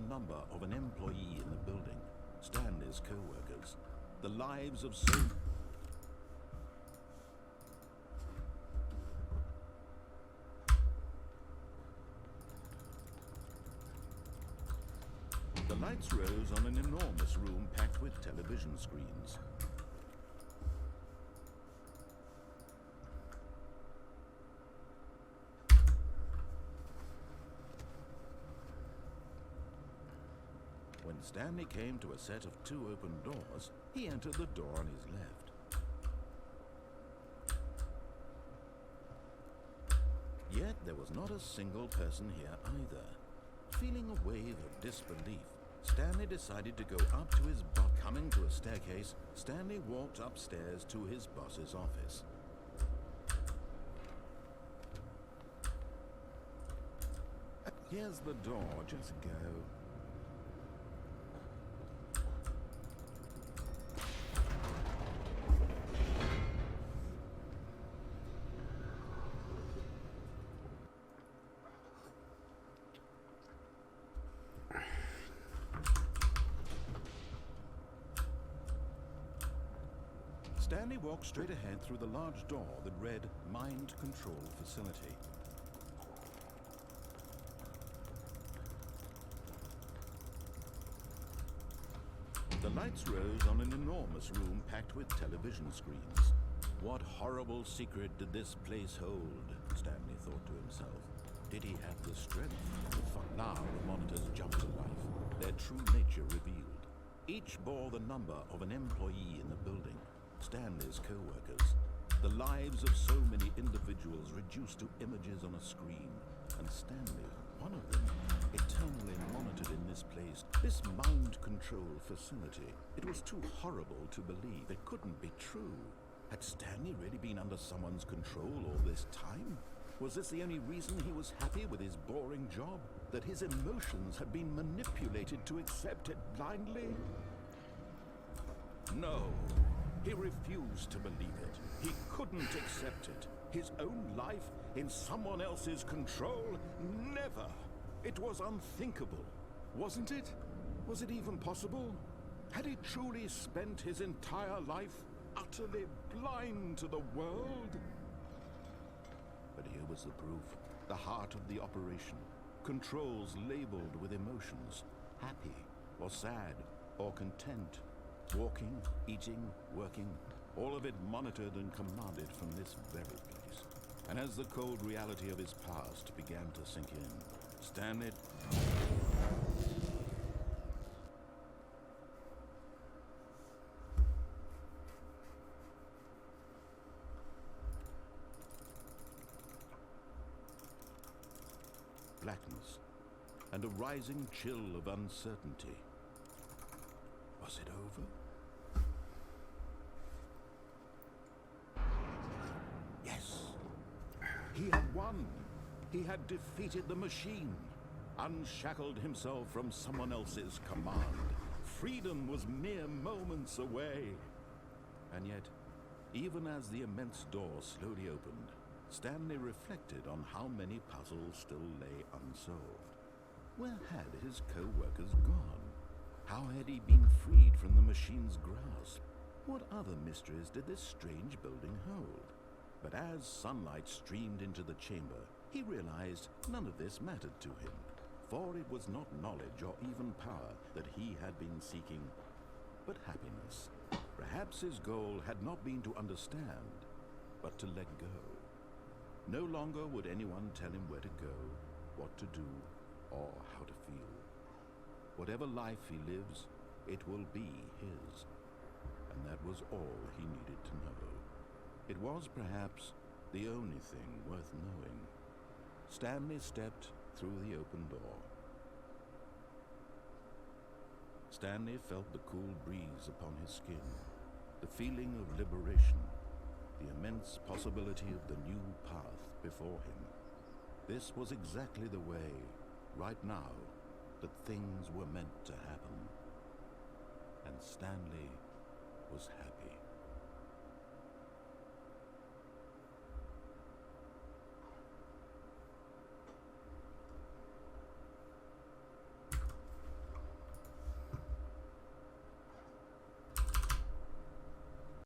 number of an employee in the building, Stanley's co-workers. The lives of so... The lights rose on an enormous room packed with television screens. When Stanley came to a set of 2 open doors, he entered the door on his left. Yet there was not a single person here either. Feeling a wave of disbelief, Stanley decided to go up to his boss. Coming to a staircase, Stanley walked upstairs to his boss's office. Here's the door, just go. Stanley walked straight ahead through the large door that read Mind Control Facility. The lights rose on an enormous room packed with television screens. What horrible secret did this place hold? Stanley thought to himself. Did he have the strength to fight? Now the monitors jumped to life, their true nature revealed. Each bore the number of an employee in the building, Stanley's co-workers. The lives of so many individuals reduced to images on a screen, and Stanley, one of them, eternally monitored in this place, this mind control facility. It was too horrible to believe. It couldn't be true. Had Stanley really been under someone's control all this time? Was this the only reason he was happy with his boring job? That his emotions had been manipulated to accept it blindly? No. He refused to believe it. He couldn't accept it. His own life in someone else's control? Never! It was unthinkable, wasn't it? Was it even possible? Had he truly spent his entire life utterly blind to the world? But here was the proof. The heart of the operation. Controls labeled with emotions. Happy, or sad, or content. Walking, eating, working, all of it monitored and commanded from this very place. And as the cold reality of his past began to sink in, Stanley... Blackness, and a rising chill of uncertainty. Was it over? Yes. He had won. He had defeated the machine, unshackled himself from someone else's command. Freedom was mere moments away. And yet, even as the immense door slowly opened, Stanley reflected on how many puzzles still lay unsolved. Where had his co-workers gone? How had he been freed from the machine's grasp? What other mysteries did this strange building hold? But as sunlight streamed into the chamber, he realized none of this mattered to him, for it was not knowledge or even power that he had been seeking, but happiness. Perhaps his goal had not been to understand, but to let go. No longer would anyone tell him where to go, what to do, or how to feel. Whatever life he lives, it will be his. And that was all he needed to know. It was perhaps the only thing worth knowing. Stanley stepped through the open door. Stanley felt the cool breeze upon his skin, the feeling of liberation, the immense possibility of the new path before him. This was exactly the way, right now, that things were meant to happen. And Stanley was happy.